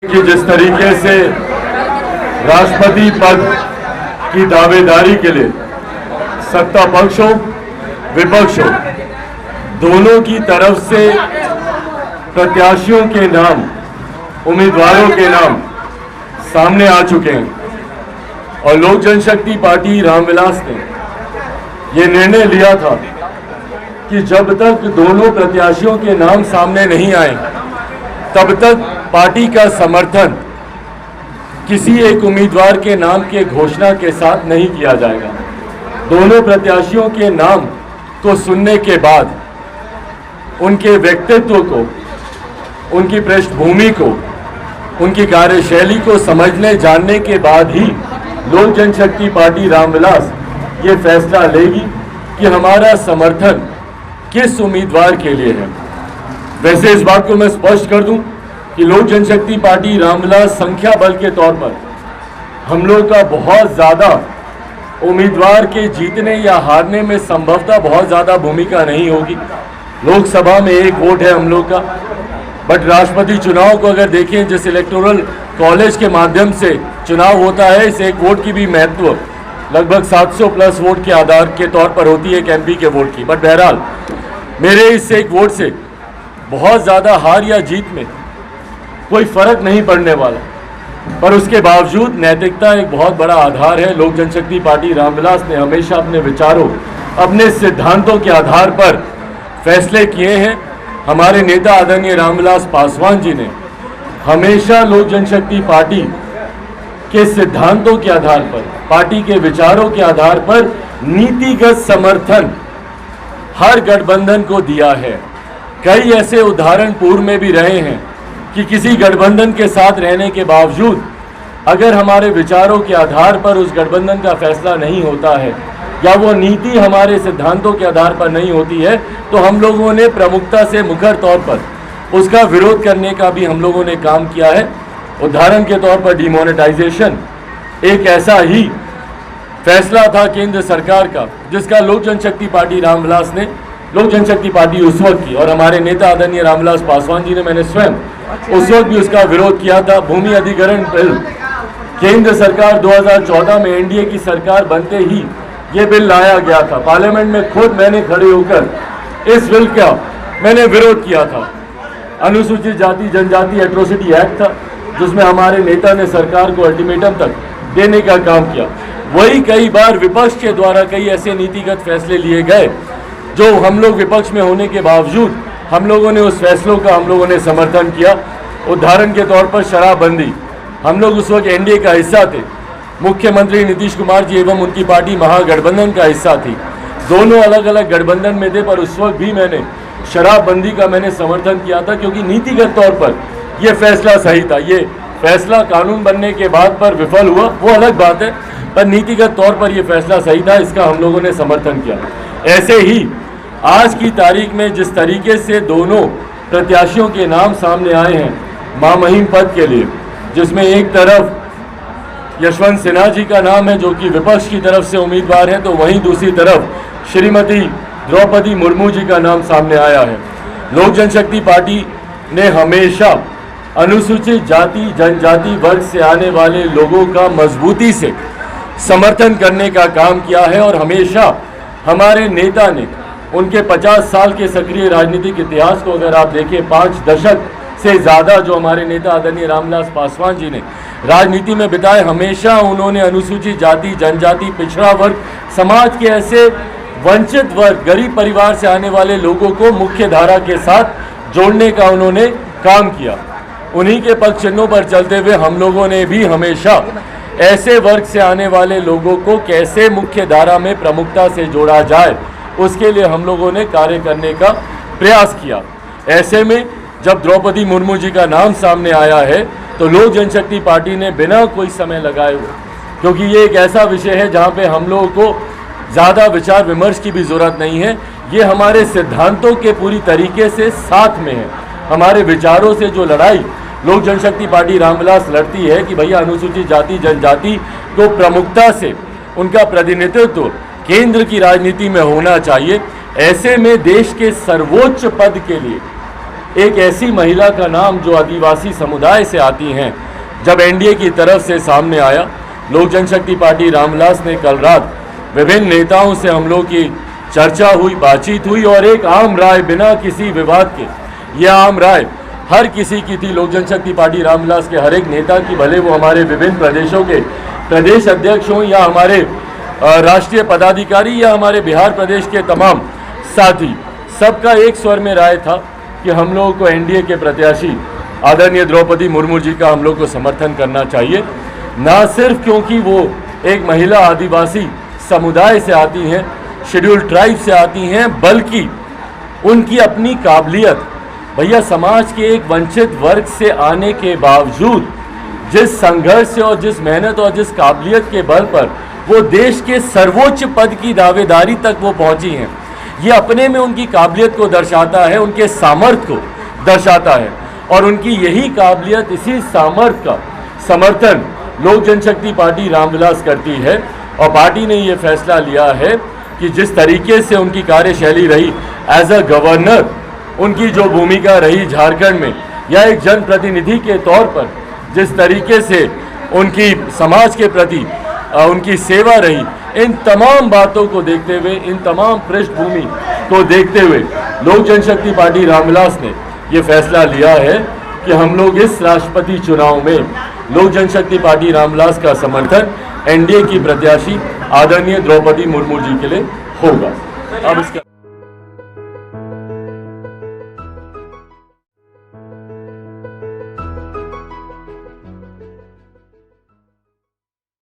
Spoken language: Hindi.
कि जिस तरीके से राष्ट्रपति पद की दावेदारी के लिए सत्ता पक्ष हो विपक्ष हो दोनों की तरफ से प्रत्याशियों के नाम उम्मीदवारों के नाम सामने आ चुके हैं और लोक जनशक्ति पार्टी रामविलास ने ये निर्णय लिया था कि जब तक दोनों प्रत्याशियों के नाम सामने नहीं आए तब तक पार्टी का समर्थन किसी एक उम्मीदवार के नाम के घोषणा के साथ नहीं किया जाएगा। दोनों प्रत्याशियों के नाम को सुनने के बाद उनके व्यक्तित्व को, उनकी पृष्ठभूमि को, उनकी कार्यशैली को समझने जानने के बाद ही लोक जनशक्ति पार्टी रामविलास ये फैसला लेगी कि हमारा समर्थन किस उम्मीदवार के लिए है। वैसे इस बात को मैं स्पष्ट कर दूं कि लोक जनशक्ति पार्टी रामविलास संख्या बल के तौर पर हम लोग का बहुत ज़्यादा उम्मीदवार के जीतने या हारने में संभवतः बहुत ज़्यादा भूमिका नहीं होगी। लोकसभा में एक वोट है हम लोग का, बट राष्ट्रपति चुनाव को अगर देखें जिस इलेक्टोरल कॉलेज के माध्यम से चुनाव होता है, इस एक वोट की भी महत्व लगभग 700 प्लस वोट के आधार के तौर पर होती है एक एमपी के वोट की। बट बहरहाल मेरे इस एक वोट से बहुत ज़्यादा हार या जीत में कोई फर्क नहीं पड़ने वाला, पर उसके बावजूद नैतिकता एक बहुत बड़ा आधार है। लोक जनशक्ति पार्टी रामविलास ने हमेशा अपने विचारों, अपने सिद्धांतों के आधार पर फैसले किए हैं। हमारे नेता आदरणीय रामविलास पासवान जी ने हमेशा लोक जनशक्ति पार्टी के सिद्धांतों के आधार पर, पार्टी के विचारों के आधार पर नीतिगत समर्थन हर गठबंधन को दिया है। कई ऐसे उदाहरण पूर्व में भी रहे हैं कि किसी गठबंधन के साथ रहने के बावजूद अगर हमारे विचारों के आधार पर उस गठबंधन का फैसला नहीं होता है या वो नीति हमारे सिद्धांतों के आधार पर नहीं होती है तो हम लोगों ने प्रमुखता से मुखर तौर पर उसका विरोध करने का भी हम लोगों ने काम किया है। उदाहरण के तौर पर डिमोनेटाइजेशन एक ऐसा ही फैसला था केंद्र सरकार का जिसका लोक जनशक्ति पार्टी रामविलास ने, लोक जनशक्ति पार्टी उस वक्त की और हमारे नेता आदरणीय रामविलास पासवान जी ने, मैंने स्वयं उस वक्त भी उसका विरोध किया था। भूमि अधिग्रहण बिल केंद्र सरकार 2014 में एनडीए की सरकार बनते ही ये बिल लाया गया था। पार्लियामेंट में खुद मैंने खड़े होकर इस बिल का मैंने विरोध किया था। अनुसूचित जाति जनजाति एट्रोसिटी एक्ट था जिसमें हमारे नेता ने सरकार को अल्टीमेटम तक देने का काम किया। वही कई बार विपक्ष के द्वारा कई ऐसे नीतिगत फैसले लिए गए जो हम लोग विपक्ष में होने के बावजूद हम लोगों ने उस फैसलों का हम लोगों ने समर्थन किया। उदाहरण के तौर पर शराबबंदी, हम लोग उस वक्त एनडीए का हिस्सा थे, मुख्यमंत्री नीतीश कुमार जी एवं उनकी पार्टी महागठबंधन का हिस्सा थी। दोनों अलग अलग गठबंधन में थे, पर उस वक्त भी मैंने शराबबंदी का मैंने समर्थन किया था क्योंकि नीतिगत तौर पर यह फैसला सही था। ये फैसला कानून बनने के बाद पर विफल हुआ वो अलग बात है, पर नीतिगत तौर पर यह फैसला सही था, इसका हम लोगों ने समर्थन किया। ऐसे ही आज की तारीख में जिस तरीके से दोनों प्रत्याशियों के नाम सामने आए हैं महामहिम पद के लिए, जिसमें एक तरफ यशवंत सिन्हा जी का नाम है जो कि विपक्ष की तरफ से उम्मीदवार है, तो वहीं दूसरी तरफ श्रीमती द्रौपदी मुर्मू जी का नाम सामने आया है। लोक जनशक्ति पार्टी ने हमेशा अनुसूचित जाति जनजाति वर्ग से आने वाले लोगों का मजबूती से समर्थन करने का काम किया है और हमेशा हमारे नेता ने उनके 50 साल के सक्रिय राजनीतिक इतिहास को अगर आप देखें, 5 दशक से ज़्यादा जो हमारे नेता आदरणीय रामविलास पासवान जी ने राजनीति में बिताए, हमेशा उन्होंने अनुसूचित जाति जनजाति पिछड़ा वर्ग समाज के ऐसे वंचित वर्ग गरीब परिवार से आने वाले लोगों को मुख्य धारा के साथ जोड़ने का उन्होंने काम किया। उन्हीं के पक्ष चिन्हों पर चलते हुए हम लोगों ने भी हमेशा ऐसे वर्ग से आने वाले लोगों को कैसे मुख्य धारा में प्रमुखता से जोड़ा जाए उसके लिए हम लोगों ने कार्य करने का प्रयास किया। ऐसे में जब द्रौपदी मुर्मू जी का नाम सामने आया है तो लोक जनशक्ति पार्टी ने बिना कोई समय लगाए हुए, क्योंकि ये एक ऐसा विषय है जहाँ पे हम लोगों को ज़्यादा विचार विमर्श की भी ज़रूरत नहीं है, ये हमारे सिद्धांतों के पूरी तरीके से साथ में है। हमारे विचारों से जो लड़ाई लोक जनशक्ति पार्टी रामविलास लड़ती है कि भैया अनुसूचित जाति जनजाति को प्रमुखता से उनका प्रतिनिधित्व केंद्र की राजनीति में होना चाहिए, ऐसे में देश के सर्वोच्च पद के लिए एक ऐसी महिला का नाम जो आदिवासी समुदाय से आती हैं, जब एनडीए की तरफ से सामने आया, लोक जनशक्ति पार्टी रामविलास ने कल रात विभिन्न नेताओं से हम लोग की चर्चा हुई, बातचीत हुई और एक आम राय बिना किसी विवाद के, यह आम राय हर किसी की थी। लोक जनशक्ति पार्टी रामविलास के हर एक नेता की, भले वो हमारे विभिन्न प्रदेशों के प्रदेश अध्यक्ष हों या हमारे राष्ट्रीय पदाधिकारी या हमारे बिहार प्रदेश के तमाम साथी, सबका एक स्वर में राय था कि हम लोगों को एनडीए के प्रत्याशी आदरणीय द्रौपदी मुर्मू जी का हम लोग को समर्थन करना चाहिए, ना सिर्फ क्योंकि वो एक महिला आदिवासी समुदाय से आती हैं, शेड्यूल्ड ट्राइब से आती हैं, बल्कि उनकी अपनी काबिलियत, भैया समाज के एक वंचित वर्ग से आने के बावजूद जिस संघर्ष से और जिस मेहनत और जिस काबिलियत के बल पर वो देश के सर्वोच्च पद की दावेदारी तक वो पहुंची हैं, ये अपने में उनकी काबिलियत को दर्शाता है, उनके सामर्थ्य को दर्शाता है। और उनकी यही काबिलियत, इसी सामर्थ्य का समर्थन लोक जनशक्ति पार्टी रामविलास करती है। और पार्टी ने ये फैसला लिया है कि जिस तरीके से उनकी कार्यशैली रही एज अ गवर्नर, उनकी जो भूमिका रही झारखंड में, या एक जनप्रतिनिधि के तौर पर जिस तरीके से उनकी समाज के प्रति उनकी सेवा रही, इन तमाम बातों को देखते हुए, इन तमाम पृष्ठभूमि को देखते हुए लोक जनशक्ति पार्टी रामविलास ने ये फैसला लिया है कि हम लोग इस राष्ट्रपति चुनाव में लोक जनशक्ति पार्टी रामविलास का समर्थन एनडीए की प्रत्याशी आदरणीय द्रौपदी मुर्मू जी के लिए होगा। अब इसका